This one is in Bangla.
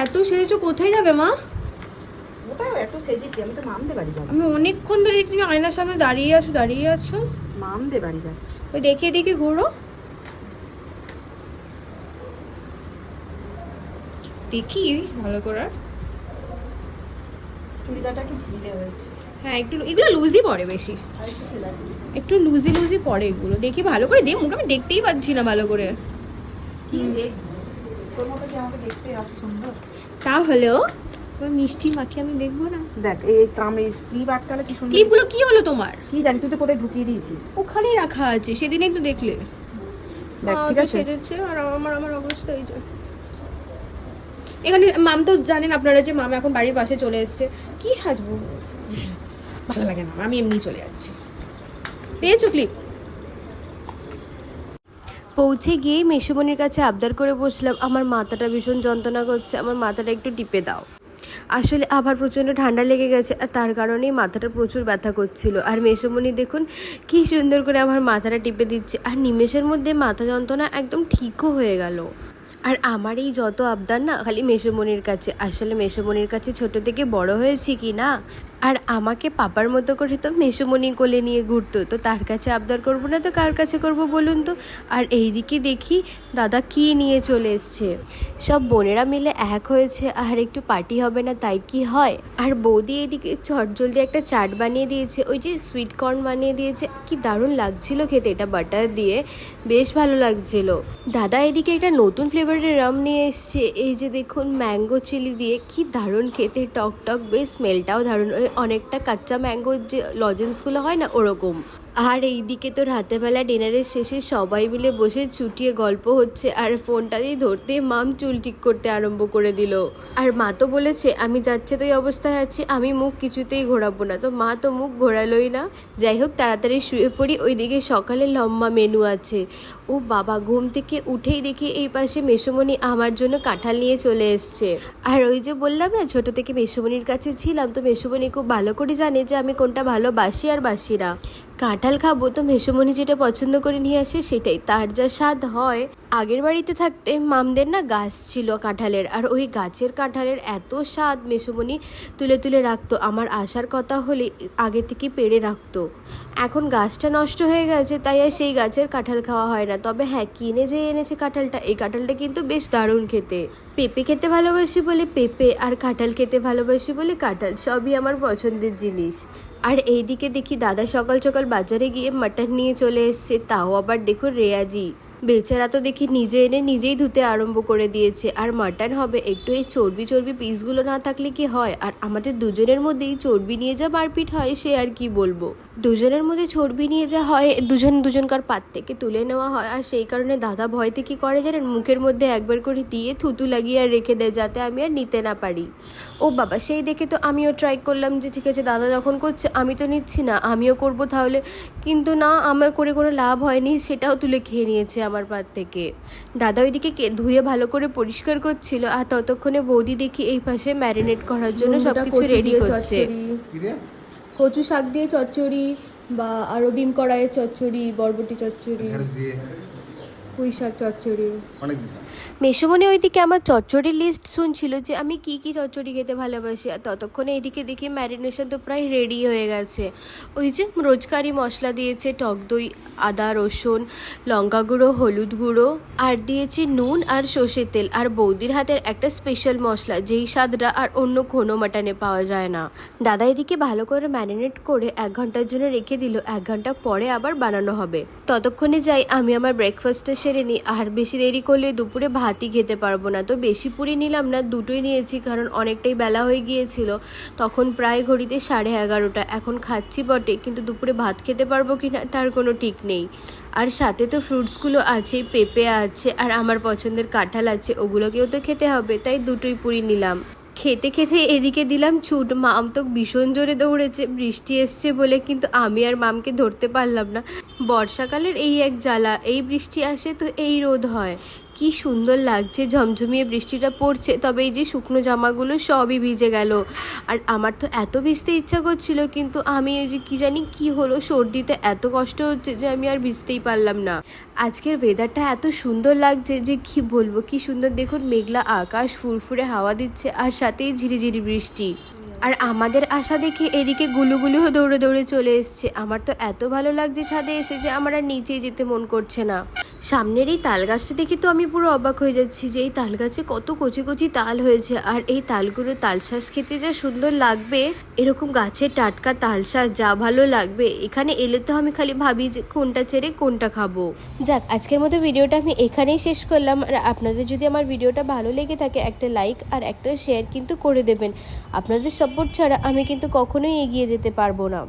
এত সেজেছো, কোথায় যাবে মা? কোথায় এত সেজেছি? আমি তো মামদের বাড়ি যাবো। আমি অনেকক্ষণ ধরে দেখছি তুমি আয়নার সামনে দাঁড়িয়ে আছো। মামদের বাড়ি যাচ্ছি। ওই দেখে দেখে ঘোরো, দেখি ভালো করে। চুড়িদারটা একটু ঢিলে হয়েছে। হ্যাঁ একটু, এগুলো লুজই পড়ে বেশি, আর একটু সেলাই দিই। একটু লুজি পড়ে এগুলো। দেখি ভালো করে দে, মুখে আমি দেখতেই পাচ্ছি না ভালো করে। কি দেখ, তোর মতো কি আমাকে দেখতে এত সুন্দর? তাহলেও তোমার মিষ্টি মাখি আমি দেখবো না? দেখ এই কামের ক্লিপ আটকালে কি সুন্দর। ক্লিপগুলো কি হলো তোমার? কি জানি, তুই তো কোথায় ঢুকিয়ে দিয়েছিস। ওখানেই রাখা আছে, সেদিনই তো দেখলে। দেখ ঠিক আছে। সেজেছে আর আমার অবস্থা এই যে। এখানে মাম তো জানেন আপনারা যে মাম এখন বাড়ির পাশে চলে এসেছে। কি সাজবো, ভালো লাগে না, আমি এমনি চলে যাচ্ছি। পেয়েছো ক্লিপ? পৌঁছে গিয়েই মেসোমনির কাছে আবদার করে বসলাম, আমার মাথাটা ভীষণ যন্ত্রণা করছে, আমার মাথাটা একটু টিপে দাও। আসলে আবার প্রচণ্ড ঠান্ডা লেগে গেছে আর তার কারণেই মাথাটা প্রচুর ব্যথা করছিল। আর মেসোমনি দেখুন কী সুন্দর করে আমার মাথাটা টিপে দিচ্ছে, আর নিমেষের মধ্যে মাথা যন্ত্রণা একদম ঠিকও হয়ে গেল। আর আমার এই যত আবদার না খালি মেসোমনির কাছে। আসলে মেসোমনির কাছে ছোট থেকে বড় হয়েছি কি না, আর আমাকে পাপার মতো করে তো মেসোমনি কোলে নিয়ে ঘুরতো, তো তার কাছে আবদার করবো না তো কার কাছে করব বলুন তো। আর এইদিকে দেখি দাদা কি নিয়ে চলে এসছে, সব বোনেরা মিলে এক হয়েছে আর একটু পার্টি হবে না তাই কি হয়। আর বৌদি এইদিকে চটজলদি একটা চাট বানিয়ে দিয়েছে, ওই যে সুইট কর্ন বানিয়ে দিয়েছে, কি দারুণ লাগছিল খেতে, এটা বাটার দিয়ে বেশ ভালো লাগছিল। দাদা এদিকে একটা নতুন ফ্লেভারের রাম নিয়ে এসছে, এই যে দেখুন ম্যাঙ্গো চিলি দিয়ে, কি দারুণ খেতে, টক টক, বেশ স্মেলটাও দারুণ, ওই অনেকটা কাঁচা ম্যাঙ্গোর যে লজেন্সগুলো হয় না ওরকম। আর এইদিকে তো রাতেরবেলা ডিনারের শেষে সবাই মিলে বসে চুটিয়ে গল্প হচ্ছে, আর ফোনটা দিয়ে ধরতে মাম চুল ঠিক করতে আরম্ভ করে দিল। আর মা তো বলেছে আমি যাচ্ছে তো এই অবস্থায় আছি, আমি মুখ কিছুতেই ঘোরাবো না, তো মা তো মুখ ঘোরালোই না। যাই হোক তাড়াতাড়ি শুয়ে পড়ি, ওইদিকে সকালে লম্বা মেনু আছে। ও বাবা, ঘুম থেকে উঠেই দেখি এই পাশে মেসোমণি আমার জন্য কাঁঠাল নিয়ে চলে এসছে। আর ওই যে বললাম না ছোট থেকে মেসোমণির কাছে ছিলাম, তো মেসোমণি খুব ভালো করে জানে যে আমি কোনটা ভালোবাসি আর বাসি না। কাঁঠাল খাবো তো মেসোমণি যেটা পছন্দ করে নিয়ে আসে সেটাই, তার যা স্বাদ হয়। আগের বাড়িতে থাকতে মামদের না গাছ ছিল কাঁঠালের, আর ওই গাছের কাঁঠালের এত স্বাদ মেসোমণি তুলে তুলে রাখতো, আমার আসার কথা হলে আগে থেকে পেড়ে রাখতো। এখন গাছটা নষ্ট হয়ে গেছে তাই আর সেই গাছের কাঁঠাল খাওয়া হয় না, তবে হ্যাঁ কিনে যে এনেছে কাঁঠালটা, এই কাঁঠালটা কিন্তু বেশ দারুণ খেতে। পেঁপে খেতে ভালোবাসি বলে পেঁপে, আর কাঁঠাল খেতে ভালোবাসি বলে কাঁঠাল, সবই আমার পছন্দের জিনিস। আর এইদিকে দেখি দাদা সকাল সকাল বাজারে গিয়ে মাটন নিয়ে চলে এসছে, তাও আবার দেখো রেয়াজি। বেচারা তো দেখি নিজে এনে নিজেই ধুতে আরম্ভ করে দিয়েছে। আর মাটন হবে, একটু এই চর্বি চর্বি পিসগুলো না থাকলে কি হয়, আর আমাদের দুজনের মধ্যেই চর্বি নিয়ে যা মারপিট হয় সে আর কি বলবো। দুজনের মধ্যে চর্বি নিয়ে যা হয়, দুজনকার পাত থেকে তুলে নেওয়া হয়, আর সেই কারণে দাদা ভয়তে কি করে জানেন, মুখের মধ্যে একবার করে দিয়ে থুতু লাগিয়ে আর রেখে দেয় যাতে আমি আর নিতে না পারি। ও বাবা, সেই দেখে তো আমিও ট্রাই করলাম যে ঠিক আছে দাদা যখন করছে আমি তো নিচ্ছি না, আমিও করব তাহলে, কিন্তু না, আমার করে কোনো লাভ হয়নি, সেটাও তুলে খেয়ে নিয়েছে আমার পাত থেকে। দাদা ওইদিকে ধুয়ে ভালো করে পরিষ্কার করছিল, আর ততক্ষণে বৌদি দেখি এই পাশে ম্যারিনেট করার জন্য সবকিছু রেডি করছে। কচু শাক দিয়ে চচ্চড়ি, বা আরো ডিম কড়াইয়ের চচ্চড়ি, বরবটি চচ্চড়ি, পুঁই শাক চচ্চড়ি। মেসোমণি ওইদিকে আমার চচ্চড়ির লিস্ট শুনছিল যে আমি কি কি চচ্চড়ি খেতে ভালোবাসি, আর ততক্ষণে এইদিকে দেখি ম্যারিনেশন তো প্রায় রেডি হয়ে গেছে। ওই যে রোজকারি মশলা দিয়েছে, টক দই, আদা রসুন, লঙ্কা গুঁড়ো, হলুদ গুঁড়ো, আর দিয়েছে নুন আর সর্ষের তেল, আর বৌদির হাতের একটা স্পেশাল মশলা যেই স্বাদটা আর অন্য কোনো মাটনে পাওয়া যায় না। দাদা এদিকে ভালো করে ম্যারিনেট করে 1 ঘন্টার জন্য রেখে দিল, 1 ঘন্টা পরে আবার বানানো হবে। ততক্ষণে যাই আমি আমার ব্রেকফাস্টটা সেরে নিই, আর বেশি দেরি করলে দুপুরে ভাতই খেতে পারবো না, তো বেশি পুরি নিলাম না, দুটোই নিয়েছি, কারণ অনেকটাই বেলা হয়ে গিয়েছিল, তখন প্রায় ঘড়িতে 11:30। এখন খাচ্ছি বটে, কিন্তু দুপুরে ভাত খেতে পারবো কিনা তার কোনো ঠিক নেই। আর সাথে তো ফ্রুটসগুলো আছে, পেঁপে আছে, আর আমার পছন্দের কাঁঠাল আছে, ওগুলোকেও তো খেতে হবে, তাই দুটোই পুরি নিলাম। খেতে খেতে এদিকে দিলাম ছুট, মাম তো ভীষণ জোরে দৌড়েছে বৃষ্টি এসছে বলে, কিন্তু আমি আর মামকে ধরতে পারলাম না। বর্ষাকালের এই এক জ্বালা, এই বৃষ্টি আসে তো এই রোদ হয়, কি সুন্দর লাগছে, ঝমঝমিয়ে বৃষ্টিটা পড়ছে, তবে এই যে শুকনো জামাগুলো সবই ভিজে গেল। আর আমার তো এত ভিজতে ইচ্ছা করছিল, কিন্তু আমি এই যে কি জানি কি হলো, সর্দিতে এত কষ্ট হচ্ছে যে আমি আর ভিজতেই পারলাম না। আজকের ওয়েদারটা এত সুন্দর লাগছে যে কি বলবো, কি সুন্দর দেখুন, মেঘলা আকাশ, ফুরফুরে হাওয়া দিচ্ছে, আর সাথেই ঝিরিঝিরি বৃষ্টি। আর আমাদের আশা দেখে এদিকে গুলুগুলুও দৌড়ে দৌড়ে চলে এসছে। আমার তো এত ভালো লাগছে ছাদে এসে যে আমার আর নিচেই যেতে মন করছে না। সামনের এই তাল গাছটা দেখে তো আমি পুরো অবাক হয়ে যাচ্ছি যে এই তাল গাছে কত কচি কচি তাল হয়েছে, আর এই তালগুলোর তালশাঁস খেতে যা সুন্দর লাগবে। এরকম গাছের টাটকা তালশাঁস যা ভালো লাগবে, এখানে এলে তো আমি খালি ভাবি যে কোনটা ছেড়ে কোনটা খাবো। যাক, আজকের মতো ভিডিওটা আমি এখানেই শেষ করলাম। আর আপনাদের যদি আমার ভিডিওটা ভালো লেগে থাকে একটা লাইক আর একটা শেয়ার কিন্তু করে দেবেন। আপনাদের সাপোর্ট ছাড়া আমি কিন্তু কখনোই এগিয়ে যেতে পারবো না।